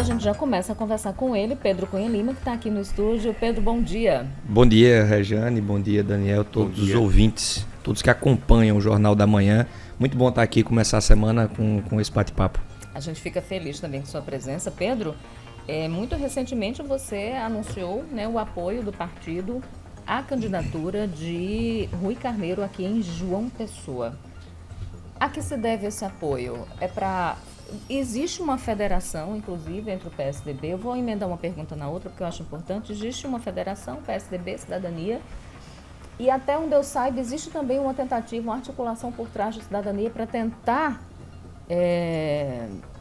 gente já começa a conversar com ele, Pedro Cunha Lima, que está aqui no estúdio. Pedro, bom dia. Bom dia, Rejane, bom dia, Daniel, todos os ouvintes, todos que acompanham o Jornal da Manhã. Muito bom estar aqui e começar a semana com esse bate-papo. A gente fica feliz também com sua presença. Pedro, muito recentemente você anunciou, né, o apoio do partido à candidatura de Rui Carneiro aqui em João Pessoa. A que se deve esse apoio? Existe uma federação, inclusive, entre o PSDB. Eu vou emendar uma pergunta na outra, porque eu acho importante. Existe uma federação, PSDB, Cidadania, e até onde eu saiba, existe também uma tentativa, uma articulação por trás da Cidadania para tentar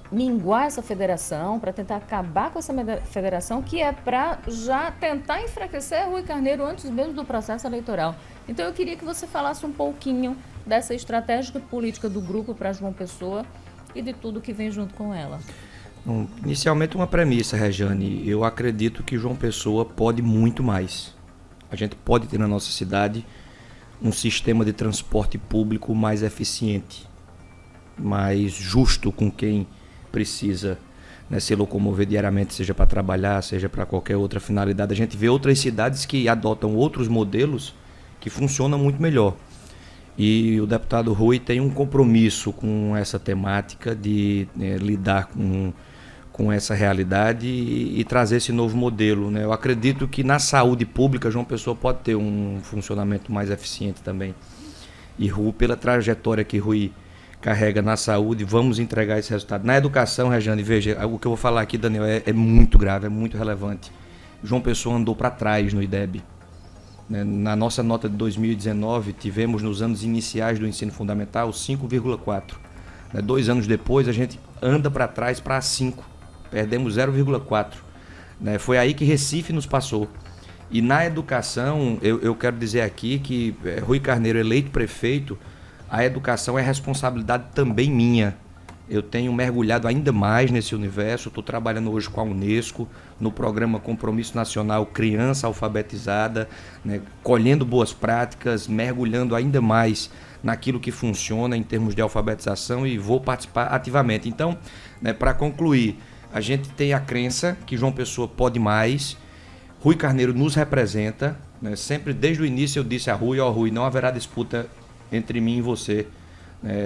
minguar essa federação, para tentar acabar com essa federação, que é para já tentar enfraquecer Rui Carneiro antes mesmo do processo eleitoral. Então eu queria que você falasse um pouquinho dessa estratégia política do grupo para João Pessoa e de tudo que vem junto com ela. Bom, inicialmente uma premissa, Rejane. Eu acredito que João Pessoa pode muito mais. A gente pode ter na nossa cidade um sistema de transporte público mais eficiente, mais justo com quem precisa, né, se locomover diariamente, seja para trabalhar, seja para qualquer outra finalidade. A gente vê outras cidades que adotam outros modelos que funcionam muito melhor. E o deputado Rui tem um compromisso com essa temática de lidar com essa realidade e trazer esse novo modelo, né? Eu acredito que na saúde pública João Pessoa pode ter um funcionamento mais eficiente também. E Rui, pela trajetória que Rui carrega na saúde, vamos entregar esse resultado. Na educação, Rejane, veja, o que eu vou falar aqui, Daniel, é muito grave, é muito relevante. João Pessoa andou para trás no IDEB. Na nossa nota de 2019, tivemos nos anos iniciais do ensino fundamental 5,4. 2 anos depois, a gente anda para trás para 5. Perdemos 0,4. Foi aí que Recife nos passou. E na educação, eu quero dizer aqui que Rui Carneiro eleito prefeito, a educação é responsabilidade também minha. Eu tenho mergulhado ainda mais nesse universo, estou trabalhando hoje com a Unesco, no programa Compromisso Nacional Criança Alfabetizada, né, colhendo boas práticas, mergulhando ainda mais naquilo que funciona em termos de alfabetização e vou participar ativamente. Então, para concluir, a gente tem a crença que João Pessoa pode mais, Rui Carneiro nos representa, né, sempre desde o início eu disse a Rui, Rui, não haverá disputa entre mim e você.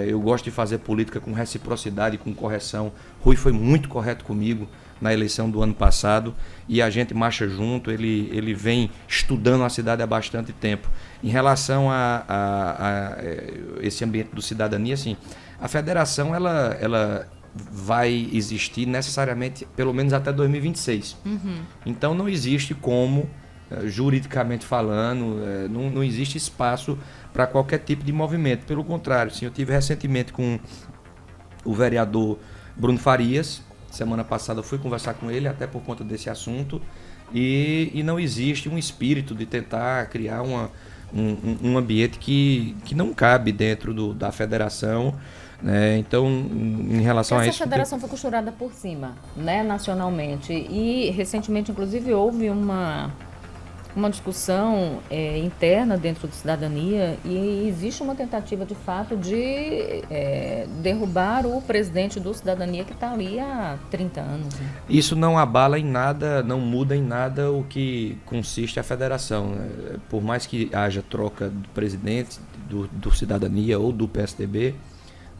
Eu gosto de fazer política com reciprocidade, com correção. Rui foi muito correto comigo na eleição do ano passado e a gente marcha junto, ele vem estudando a cidade há bastante tempo. Em relação a esse ambiente do cidadania, assim, a federação ela vai existir necessariamente pelo menos até 2026. Então não existe como, juridicamente falando, não existe espaço para qualquer tipo de movimento. Pelo contrário, sim, eu tive recentemente com o vereador Bruno Farias. Semana passada eu fui conversar com ele até por conta desse assunto e não existe um espírito de tentar criar um ambiente que não cabe dentro da federação, né? Então, em relação a isso... Essa federação foi costurada por cima, né, nacionalmente, e recentemente, inclusive, houve uma discussão interna dentro da Cidadania e existe uma tentativa, de fato, de derrubar o presidente do Cidadania que está ali há 30 anos. Né? Isso não abala em nada, não muda em nada o que consiste a federação. Né? Por mais que haja troca do presidente do Cidadania ou do PSDB,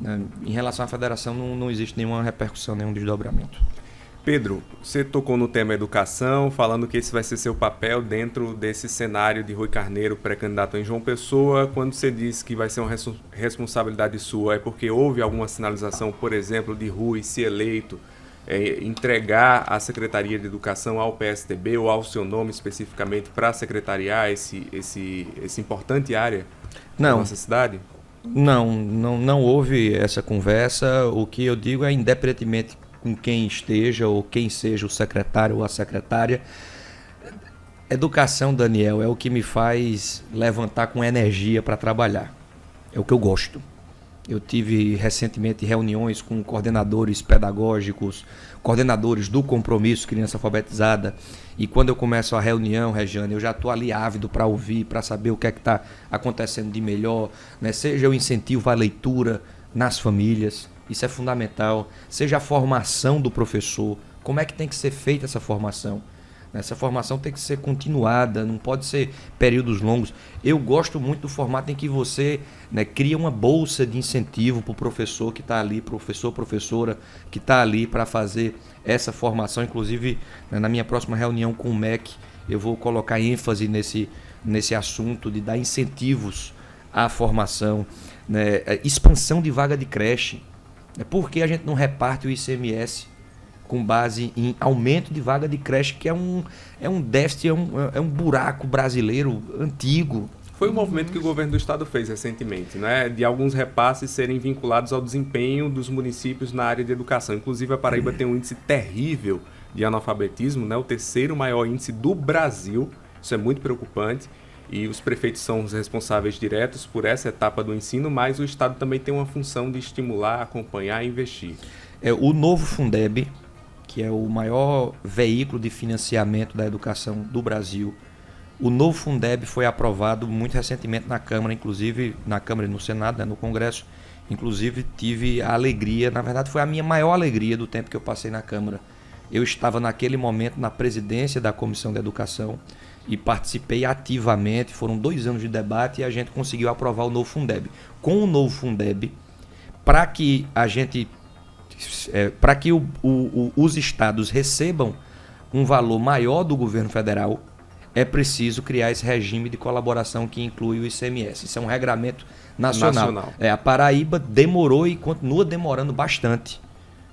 né? Em relação à federação não existe nenhuma repercussão, nenhum desdobramento. Pedro, você tocou no tema educação, falando que esse vai ser seu papel dentro desse cenário de Rui Carneiro, pré-candidato em João Pessoa. Quando você diz que vai ser uma responsabilidade sua, é porque houve alguma sinalização, por exemplo, de Rui, se eleito, entregar a Secretaria de Educação ao PSDB ou ao seu nome especificamente para secretariar esse importante área da nossa cidade? Não houve essa conversa. O que eu digo é, independentemente com quem esteja ou quem seja o secretário ou a secretária, educação, Daniel, é o que me faz levantar com energia para trabalhar. É o que eu gosto. Eu tive recentemente reuniões com coordenadores pedagógicos, coordenadores do Compromisso Criança Alfabetizada, e quando eu começo a reunião, Rejane, eu já estou ali ávido para ouvir, para saber o que é que está acontecendo de melhor, né? Seja o incentivo à leitura nas famílias, isso é fundamental, seja a formação do professor, Como é que tem que ser feita essa formação? Essa formação tem que ser continuada, não pode ser períodos longos. Eu gosto muito do formato em que você, né, cria uma bolsa de incentivo para o professor que está ali, professora que está ali para fazer essa formação. Inclusive, né, na minha próxima reunião com o MEC, eu vou colocar ênfase nesse assunto de dar incentivos à formação, né, expansão de vaga de creche. Por que a gente não reparte o ICMS com base em aumento de vaga de creche, que é um déficit, é um buraco brasileiro antigo. Foi um movimento que o governo do estado fez recentemente, né? De alguns repasses serem vinculados ao desempenho dos municípios na área de educação. Inclusive, a Paraíba tem um índice terrível de analfabetismo, né? O terceiro maior índice do Brasil. Isso é muito preocupante. E os prefeitos são os responsáveis diretos por essa etapa do ensino, mas o estado também tem uma função de estimular, acompanhar e investir. O novo Fundeb, que é o maior veículo de financiamento da educação do Brasil. O novo Fundeb foi aprovado muito recentemente na Câmara, inclusive na Câmara e no Senado, né, no Congresso. Inclusive tive a alegria, na verdade foi a minha maior alegria do tempo que eu passei na Câmara. Eu estava naquele momento na presidência da Comissão de Educação e participei ativamente, foram 2 anos de debate e a gente conseguiu aprovar o novo Fundeb. Com o novo Fundeb, para que os estados recebam um valor maior do governo federal, é preciso criar esse regime de colaboração que inclui o ICMS. Isso é um regramento nacional. A Paraíba demorou e continua demorando bastante.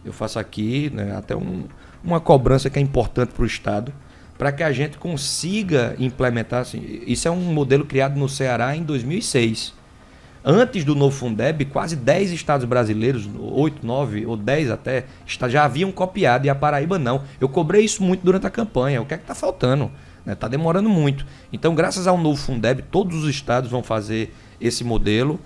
Eu faço aqui, né, até uma cobrança que é importante para o estado, para que a gente consiga implementar. Assim, isso é um modelo criado no Ceará em 2006. Antes do novo Fundeb, quase 10 estados brasileiros, 8, 9 ou 10 até, já haviam copiado e a Paraíba não. Eu cobrei isso muito durante a campanha. O que é que está faltando? Está demorando muito. Então, graças ao novo Fundeb, todos os estados vão fazer esse modelo,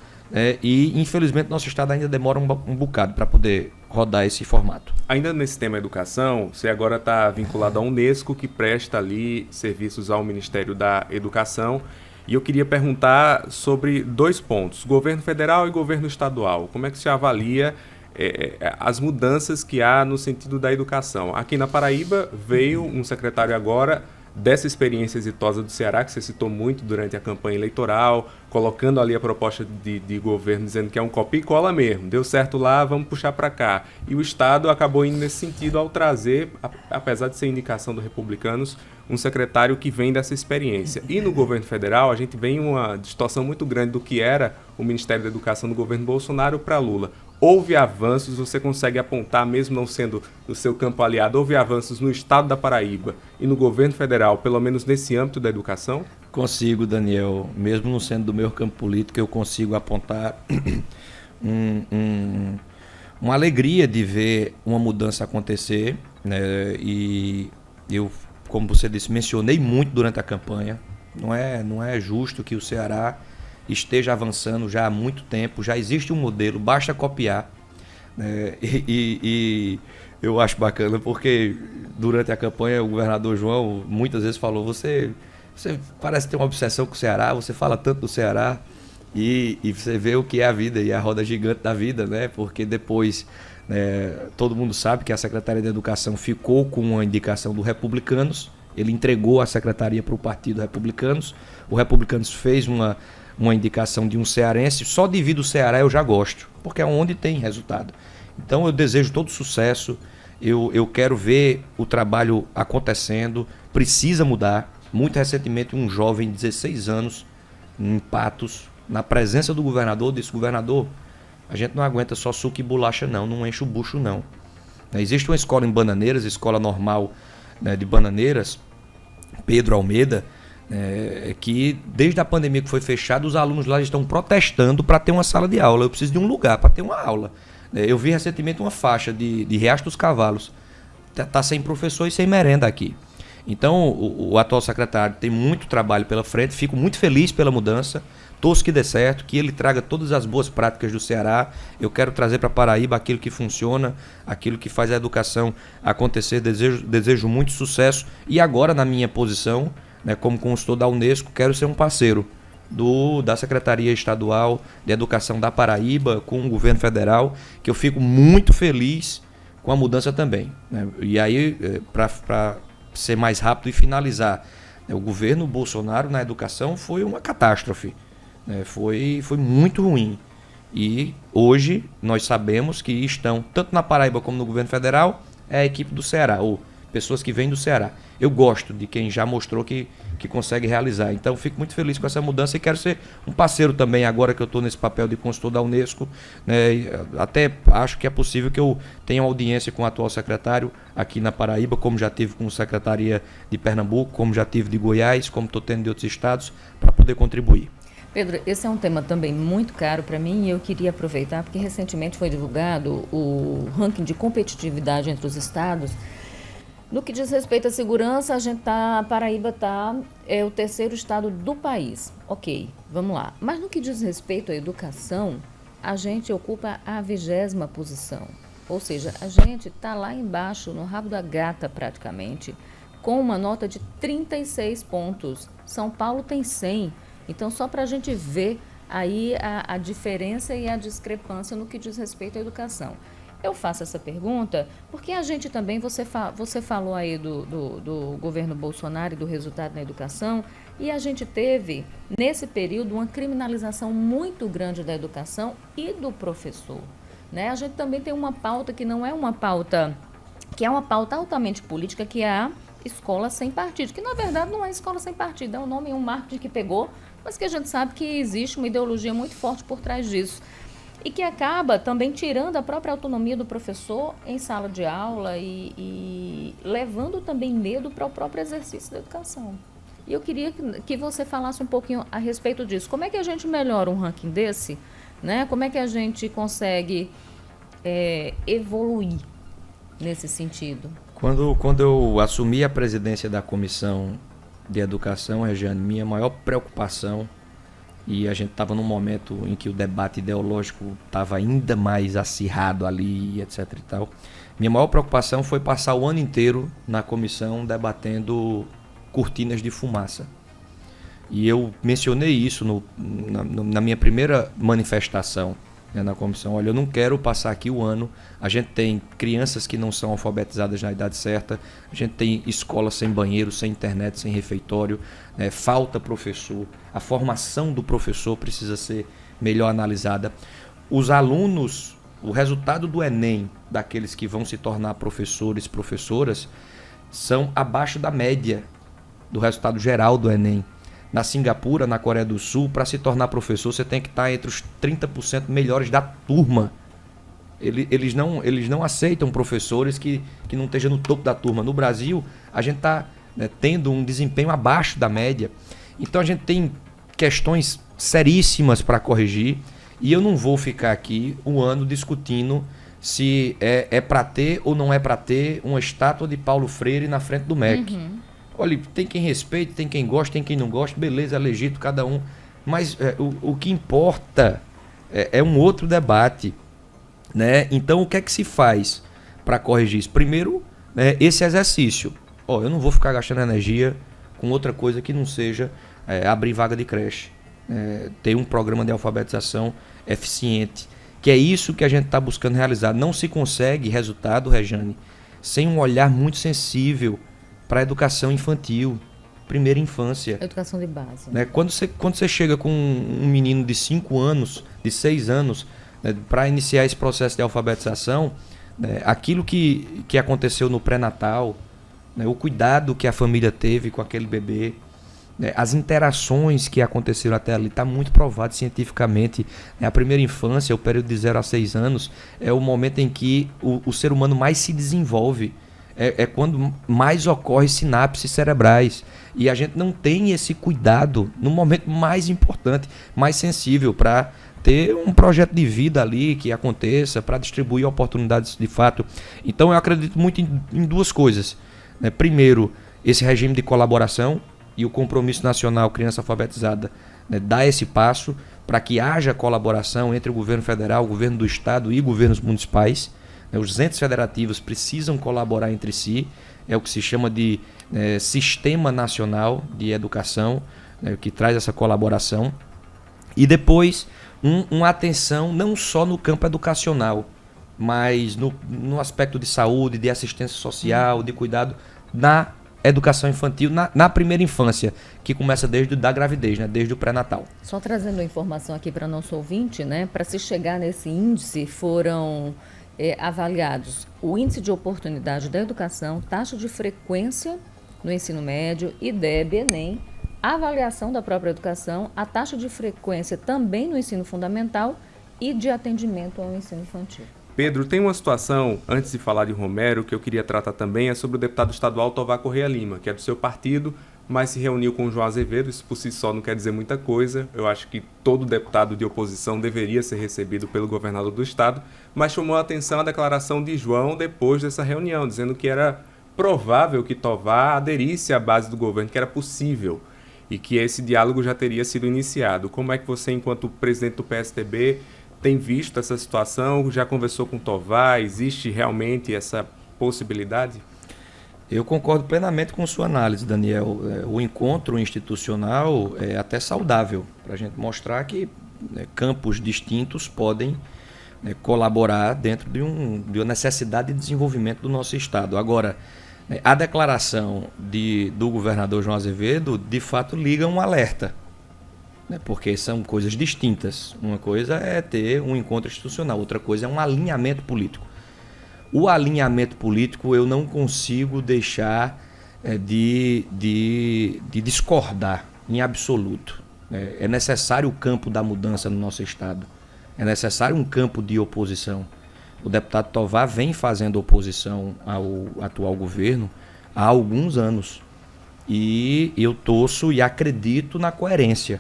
e, infelizmente, nosso estado ainda demora um bocado para poder rodar esse formato. Ainda nesse tema educação, você agora está vinculado à Unesco, que presta ali serviços ao Ministério da Educação. E eu queria perguntar sobre 2 pontos, governo federal e governo estadual. Como é que você avalia as mudanças que há no sentido da educação? Aqui na Paraíba veio um secretário agora dessa experiência exitosa do Ceará, que você citou muito durante a campanha eleitoral, colocando ali a proposta de governo, dizendo que é um copia e cola mesmo. Deu certo lá, vamos puxar para cá. E o Estado acabou indo nesse sentido ao trazer, apesar de ser indicação dos republicanos, um secretário que vem dessa experiência. E no governo federal, a gente vem uma distorção muito grande do que era o Ministério da Educação do governo Bolsonaro para Lula. Houve avanços, você consegue apontar, mesmo não sendo no seu campo aliado, houve avanços no estado da Paraíba e no governo federal, pelo menos nesse âmbito da educação? Consigo, Daniel. Mesmo não sendo do meu campo político, eu consigo apontar uma alegria de ver uma mudança acontecer, né? E eu, como você disse, mencionei muito durante a campanha. Não é justo que o Ceará esteja avançando já há muito tempo, já existe um modelo, basta copiar, né? E eu acho bacana porque durante a campanha o governador João muitas vezes falou, você parece ter uma obsessão com o Ceará, você fala tanto do Ceará e você vê o que é a vida e a roda gigante da vida, né? Porque depois, todo mundo sabe que a Secretaria de Educação ficou com uma indicação do Republicanos, ele entregou a secretaria para o Partido Republicanos, o Republicanos fez uma indicação de um cearense, só devido ao Ceará eu já gosto, porque é onde tem resultado. Então eu desejo todo sucesso, eu quero ver o trabalho acontecendo, precisa mudar. Muito recentemente um jovem de 16 anos, em Patos, na presença do governador, disse, governador, a gente não aguenta só suco e bolacha não enche o bucho não. Existe uma escola em Bananeiras, escola normal, né, de Bananeiras, Pedro Almeida, que desde a pandemia que foi fechada, os alunos lá estão protestando para ter uma sala de aula. Eu preciso de um lugar para ter uma aula. Eu vi recentemente uma faixa de Riacho dos Cavalos. Está sem professor e sem merenda aqui. Então, o atual secretário tem muito trabalho pela frente. Fico muito feliz pela mudança. Torço que dê certo, que ele traga todas as boas práticas do Ceará. Eu quero trazer para Paraíba aquilo que funciona, aquilo que faz a educação acontecer. Desejo muito sucesso. E agora, na minha posição, como consultor da Unesco, quero ser um parceiro da Secretaria Estadual de Educação da Paraíba com o governo federal, que eu fico muito feliz com a mudança também, né? E aí, para ser mais rápido e finalizar, né, o governo Bolsonaro na educação foi uma catástrofe, né? Foi muito ruim. E hoje nós sabemos que estão, tanto na Paraíba como no governo federal, é a equipe do Ceará, ou pessoas que vêm do Ceará. Eu gosto de quem já mostrou que consegue realizar. Então fico muito feliz com essa mudança e quero ser um parceiro também, agora que eu estou nesse papel de consultor da Unesco, né? Até acho que é possível que eu tenha uma audiência com o atual secretário aqui na Paraíba, como já tive com a Secretaria de Pernambuco, como já tive de Goiás, como estou tendo de outros estados, para poder contribuir. Pedro, esse é um tema também muito caro para mim e eu queria aproveitar porque recentemente foi divulgado o ranking de competitividade entre os estados. No que diz respeito à segurança, a Paraíba é o terceiro estado do país. Ok, vamos lá. Mas no que diz respeito à educação, a gente ocupa a 20ª posição. Ou seja, a gente está lá embaixo, no rabo da gata praticamente, com uma nota de 36 pontos. São Paulo tem 100. Então, só para a gente ver aí a diferença e a discrepância no que diz respeito à educação. Eu faço essa pergunta porque a gente também, você falou aí do governo Bolsonaro e do resultado na educação, e a gente teve, nesse período, uma criminalização muito grande da educação e do professor, né? A gente também tem uma pauta que não é uma pauta, que é uma pauta altamente política, que é a escola sem partido, que na verdade não é escola sem partido, é um nome, um marketing que pegou, mas que a gente sabe que existe uma ideologia muito forte por trás disso. E que acaba também tirando a própria autonomia do professor em sala de aula e levando também medo para o próprio exercício da educação. E eu queria que você falasse um pouquinho a respeito disso. Como é que a gente melhora um ranking desse, né? Como é que a gente consegue evoluir nesse sentido? Quando eu assumi a presidência da Comissão de Educação, Regiane, minha maior preocupação, e a gente estava num momento em que o debate ideológico estava ainda mais acirrado ali, etc. e tal. Minha maior preocupação foi passar o ano inteiro na comissão debatendo cortinas de fumaça. E eu mencionei isso na minha primeira manifestação, né, na comissão. Olha, eu não quero passar aqui o ano. A gente tem crianças que não são alfabetizadas na idade certa, a gente tem escola sem banheiro, sem internet, sem refeitório, né, falta professor, a formação do professor precisa ser melhor analisada. Os alunos, o resultado do Enem, daqueles que vão se tornar professores, professoras, são abaixo da média do resultado geral do Enem. Na Singapura, na Coreia do Sul, para se tornar professor, você tem que estar entre os 30% melhores da turma. Eles não aceitam professores que não estejam no topo da turma. No Brasil, a gente está, né, tendo um desempenho abaixo da média. Então, a gente tem questões seríssimas para corrigir. E eu não vou ficar aqui um ano discutindo se é para ter ou não é para ter uma estátua de Paulo Freire na frente do MEC. Uhum. Olha, tem quem respeite, tem quem gosta, tem quem não gosta, beleza, é legítimo cada um. Mas o que importa é um outro debate, né? Então, o que é que se faz para corrigir isso? Primeiro, né, esse exercício. Eu não vou ficar gastando energia com outra coisa que não seja abrir vaga de creche, ter um programa de alfabetização eficiente, que é isso que a gente está buscando realizar. Não se consegue resultado, Regiane, sem um olhar muito sensível para a educação infantil, primeira infância. Educação de base. Né? Quando você chega com um menino de 5 anos, de 6 anos, né, para iniciar esse processo de alfabetização, né, aquilo que aconteceu no pré-natal, né, o cuidado que a família teve com aquele bebê, né, as interações que aconteceram até ali, está muito provado cientificamente. Né, a primeira infância, o período de 0 a 6 anos, é o momento em que o ser humano mais se desenvolve. É quando mais ocorre sinapses cerebrais. E a gente não tem esse cuidado no momento mais importante, mais sensível, para ter um projeto de vida ali que aconteça, para distribuir oportunidades de fato. Então eu acredito muito em duas coisas. Né? Primeiro, esse regime de colaboração e o compromisso nacional Criança Alfabetizada, né, dá esse passo para que haja colaboração entre o governo federal, o governo do estado e governos municipais. Os entes federativos precisam colaborar entre si, é o que se chama de Sistema Nacional de Educação, né, que traz essa colaboração. E depois, uma atenção não só no campo educacional, mas no aspecto de saúde, de assistência social, de cuidado na educação infantil, na primeira infância, que começa desde a gravidez, né? Desde o pré-natal. Só trazendo informação aqui para nosso ouvinte, né? Para se chegar nesse índice, foram avaliados o índice de oportunidade da educação, taxa de frequência no ensino médio, IDEB, Enem, a avaliação da própria educação, a taxa de frequência também no ensino fundamental e de atendimento ao ensino infantil. Pedro, tem uma situação, antes de falar de Romero, que eu queria tratar também, é sobre o deputado estadual Tovar Correia Lima, que é do seu partido, mas se reuniu com o João Azevedo. Isso por si só não quer dizer muita coisa. Eu acho que todo deputado de oposição deveria ser recebido pelo governador do estado, mas chamou a atenção a declaração de João depois dessa reunião, dizendo que era provável que Tovar aderisse à base do governo, que era possível, e que esse diálogo já teria sido iniciado. Como é que você, enquanto presidente do PSDB, tem visto essa situação? Já conversou com Tovar? Existe realmente essa possibilidade? Eu concordo plenamente com sua análise, Daniel. O encontro institucional é até saudável, para a gente mostrar que campos distintos podem colaborar dentro de uma necessidade de desenvolvimento do nosso Estado. Agora, a declaração do governador João Azevedo, de fato, liga um alerta, porque são coisas distintas. Uma coisa é ter um encontro institucional, outra coisa é um alinhamento político. O alinhamento político eu não consigo deixar de discordar em absoluto. É necessário o campo da mudança no nosso Estado. É necessário um campo de oposição. O deputado Tovar vem fazendo oposição ao atual governo há alguns anos. E eu torço e acredito na coerência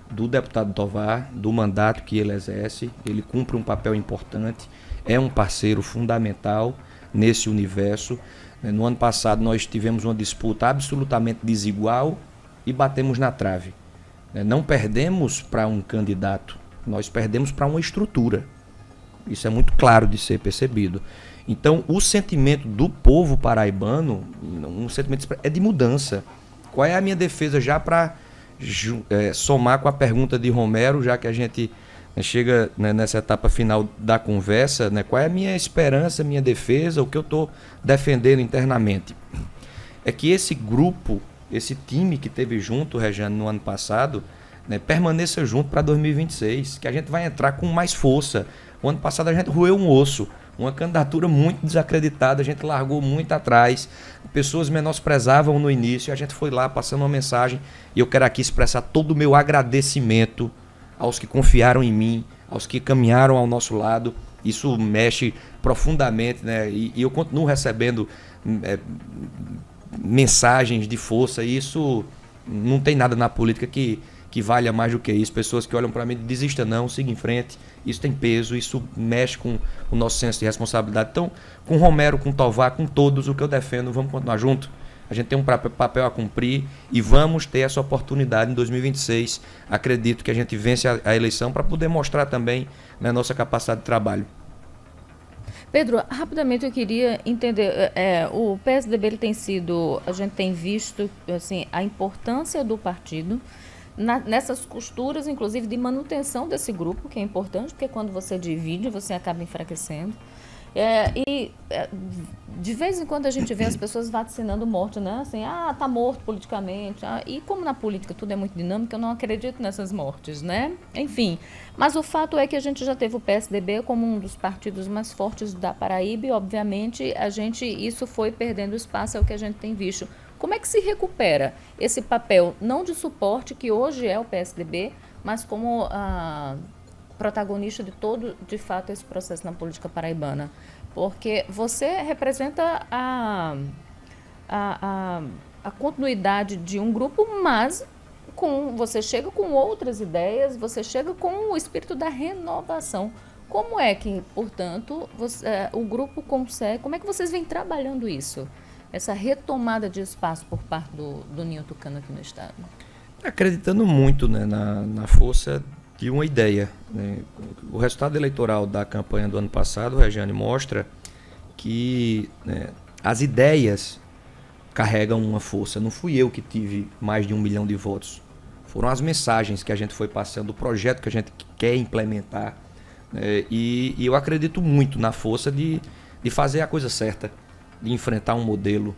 do deputado Tovar, do mandato que ele exerce. Ele cumpre um papel importante, é um parceiro fundamental nesse universo. No ano passado nós tivemos uma disputa absolutamente desigual e batemos na trave. Não perdemos para um candidato, nós perdemos para uma estrutura. Isso é muito claro de ser percebido. Então, o sentimento do povo paraibano, um sentimento é de mudança. Qual é a minha defesa já para somar com a pergunta de Romero, já que a gente chega nessa etapa final da conversa, qual é a minha esperança, minha defesa, o que eu estou defendendo internamente? É que esse grupo, esse time que teve junto, Regiane, no ano passado, permaneça junto para 2026, que a gente vai entrar com mais força. O ano passado a gente roeu um osso, uma candidatura muito desacreditada, a gente largou muito atrás, pessoas menosprezavam no início, a gente foi lá passando uma mensagem, e eu quero aqui expressar todo o meu agradecimento aos que confiaram em mim, aos que caminharam ao nosso lado. Isso mexe profundamente, e eu continuo recebendo mensagens de força, e isso não tem nada na política que valha mais do que isso. Pessoas que olham para mim e desista não, siga em frente. Isso tem peso, isso mexe com o nosso senso de responsabilidade. Então, com Romero, com Tovar, com todos, o que eu defendo, vamos continuar junto. A gente tem um papel a cumprir e vamos ter essa oportunidade em 2026. Acredito que a gente vence a eleição para poder mostrar também nossa capacidade de trabalho. Pedro, rapidamente eu queria entender, o PSDB ele tem sido, a gente tem visto assim, a importância do partido nessas costuras, inclusive, de manutenção desse grupo, que é importante, porque quando você divide, você acaba enfraquecendo. De vez em quando a gente vê as pessoas vaticinando morte, né? Assim, tá morto politicamente. E como na política tudo é muito dinâmico, eu não acredito nessas mortes, né? Enfim, mas o fato é que a gente já teve o PSDB como um dos partidos mais fortes da Paraíba e, obviamente, isso foi perdendo espaço, é o que a gente tem visto. Como é que se recupera esse papel, não de suporte, que hoje é o PSDB, mas como protagonista de todo, de fato, esse processo na política paraibana? Porque você representa a continuidade de um grupo, mas você chega com outras ideias, você chega com o espírito da renovação. Como é que, portanto, o grupo consegue, como é que vocês vêm trabalhando isso? Essa retomada de espaço por parte do Ninho Tucano aqui no estado? Acreditando muito na força de uma ideia. O resultado eleitoral da campanha do ano passado, Regiane, mostra que as ideias carregam uma força. Não fui eu que tive mais de 1 milhão de votos. Foram as mensagens que a gente foi passando, o projeto que a gente quer implementar. E eu acredito muito na força de fazer a coisa certa, de enfrentar um modelo.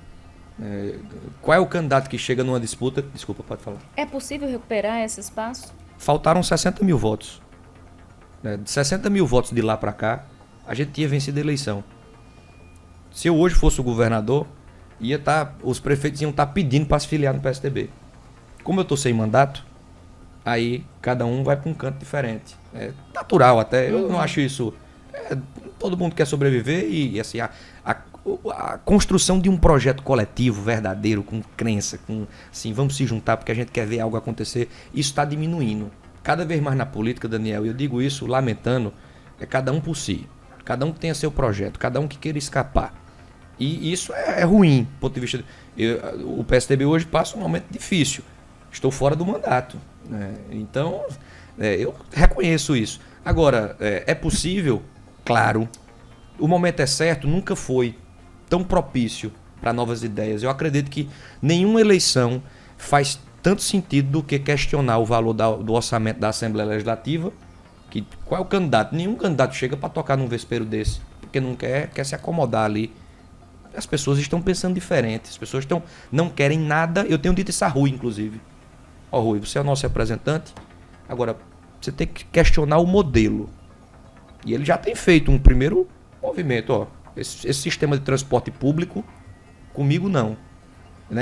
Qual é o candidato que chega numa disputa? Desculpa, pode falar. É possível recuperar esse espaço? Faltaram 60 mil votos. De 60 mil votos de lá para cá, a gente tinha vencido a eleição. Se eu hoje fosse o governador, os prefeitos iam estar pedindo para se filiar no PSDB. Como eu estou sem mandato, aí cada um vai para um canto diferente. É natural até, eu não acho isso... todo mundo quer sobreviver e assim, a construção de um projeto coletivo, verdadeiro, com crença, com assim, vamos se juntar porque a gente quer ver algo acontecer, isso está diminuindo. Cada vez mais na política, Daniel, e eu digo isso lamentando, é cada um por si. Cada um que tenha seu projeto, cada um que queira escapar. E isso é ruim, do ponto de vista... o PSDB hoje passa um momento difícil. Estou fora do mandato. Então, eu reconheço isso. Agora, é possível, claro, o momento é certo, nunca foi tão propício para novas ideias. Eu acredito que nenhuma eleição faz tanto sentido do que questionar o valor do orçamento da Assembleia Legislativa. Qual é o candidato? Nenhum candidato chega para tocar num vespeiro desse, porque não quer se acomodar ali. As pessoas estão pensando diferente, as pessoas não querem nada. Eu tenho dito isso a Rui, inclusive. Rui, você é o nosso representante, agora você tem que questionar o modelo. E ele já tem feito um primeiro movimento. Esse sistema de transporte público, comigo não.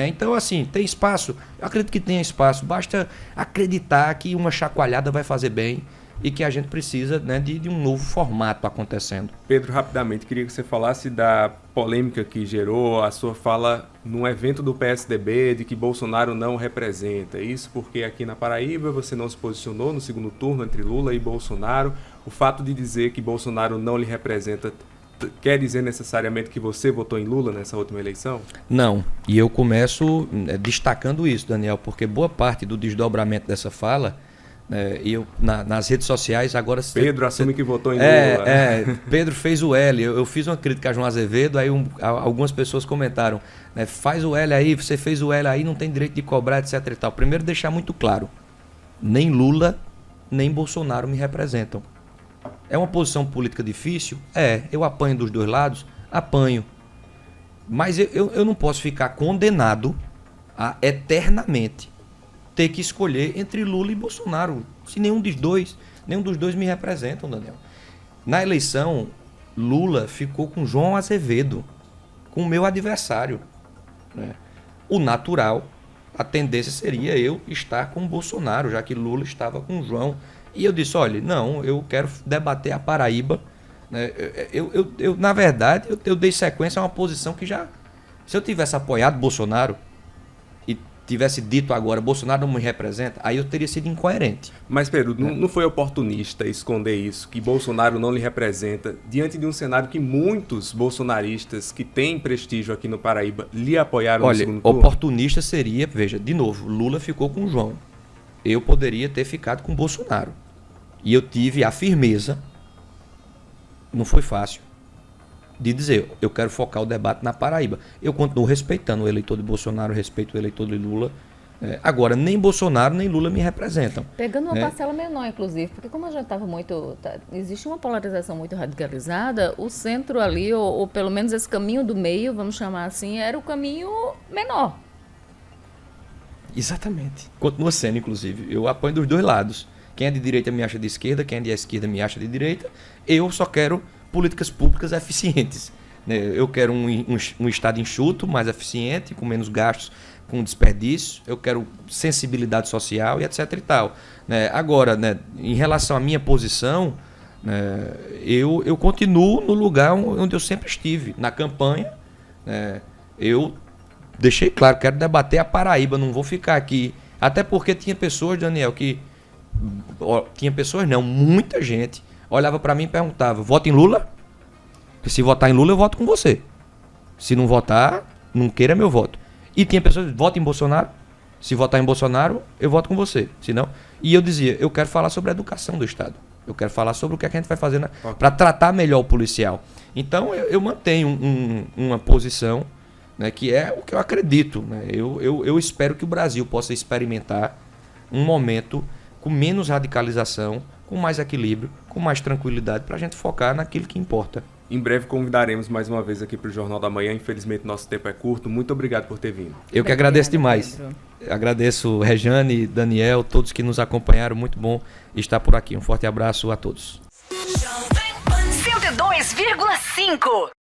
Então, assim, tem espaço? Eu acredito que tenha espaço. Basta acreditar que uma chacoalhada vai fazer bem e que a gente precisa, de um novo formato acontecendo. Pedro, rapidamente, queria que você falasse da polêmica que gerou a sua fala num evento do PSDB de que Bolsonaro não representa. Isso porque aqui na Paraíba você não se posicionou no segundo turno entre Lula e Bolsonaro. O fato de dizer que Bolsonaro não lhe representa quer dizer necessariamente que você votou em Lula nessa última eleição? Não, e eu começo destacando isso, Daniel, porque boa parte do desdobramento dessa fala, nas redes sociais agora... Pedro assume que votou em Lula. Pedro fez o L. Eu fiz uma crítica a João Azevedo, aí algumas pessoas comentaram, faz o L aí, você fez o L aí, não tem direito de cobrar, etc e tal. Primeiro deixar muito claro, nem Lula, nem Bolsonaro me representam. É uma posição política difícil? Eu apanho dos dois lados? Apanho. Mas eu não posso ficar condenado a eternamente ter que escolher entre Lula e Bolsonaro. Se nenhum dos dois me representam, Daniel. Na eleição, Lula ficou com João Azevedo, com o meu adversário. O natural, a tendência seria eu estar com Bolsonaro, já que Lula estava com João. E eu disse, olha, não, eu quero debater a Paraíba. Na verdade, eu dei sequência a uma posição que já... Se eu tivesse apoiado Bolsonaro e tivesse dito agora, Bolsonaro não me representa, aí eu teria sido incoerente. Mas, Pedro, não foi oportunista esconder isso, que Bolsonaro não lhe representa, diante de um cenário que muitos bolsonaristas que têm prestígio aqui no Paraíba lhe apoiaram no segundo turno? Oportunista seria, veja, de novo, Lula ficou com João. Eu poderia ter ficado com Bolsonaro. E eu tive a firmeza, não foi fácil, de dizer, eu quero focar o debate na Paraíba. Eu continuo respeitando o eleitor de Bolsonaro, respeito o eleitor de Lula. Agora, nem Bolsonaro nem Lula me representam. Pegando uma parcela menor, inclusive, porque como já estava existe uma polarização muito radicalizada, o centro ali, ou pelo menos esse caminho do meio, vamos chamar assim, era o caminho menor. Exatamente. Continua sendo, inclusive. Eu apoio dos dois lados. Quem é de direita me acha de esquerda, quem é de esquerda me acha de direita. Eu só quero políticas públicas eficientes. Eu quero um Estado enxuto, mais eficiente, com menos gastos, com desperdício. Eu quero sensibilidade social e etc e tal. Agora, em relação à minha posição, eu continuo no lugar onde eu sempre estive. Na campanha, eu deixei claro, quero debater a Paraíba, não vou ficar aqui. Até porque tinha pessoas, Daniel, muita gente olhava para mim e perguntava, vota em Lula? Porque se votar em Lula, eu voto com você. Se não votar, não queira meu voto. E tinha pessoas, vota em Bolsonaro? Se votar em Bolsonaro, eu voto com você. Se não... E eu dizia, eu quero falar sobre a educação do Estado. Eu quero falar sobre o que a gente vai fazer para tratar melhor o policial. Então, eu mantenho uma posição, que é o que eu acredito. Eu espero que o Brasil possa experimentar um momento com menos radicalização, com mais equilíbrio, com mais tranquilidade, para a gente focar naquilo que importa. Em breve convidaremos mais uma vez aqui para o Jornal da Manhã. Infelizmente, nosso tempo é curto. Muito obrigado por ter vindo. Eu que agradeço demais. Pedro. Agradeço Rejane, Daniel, todos que nos acompanharam. Muito bom estar por aqui. Um forte abraço a todos. 102,5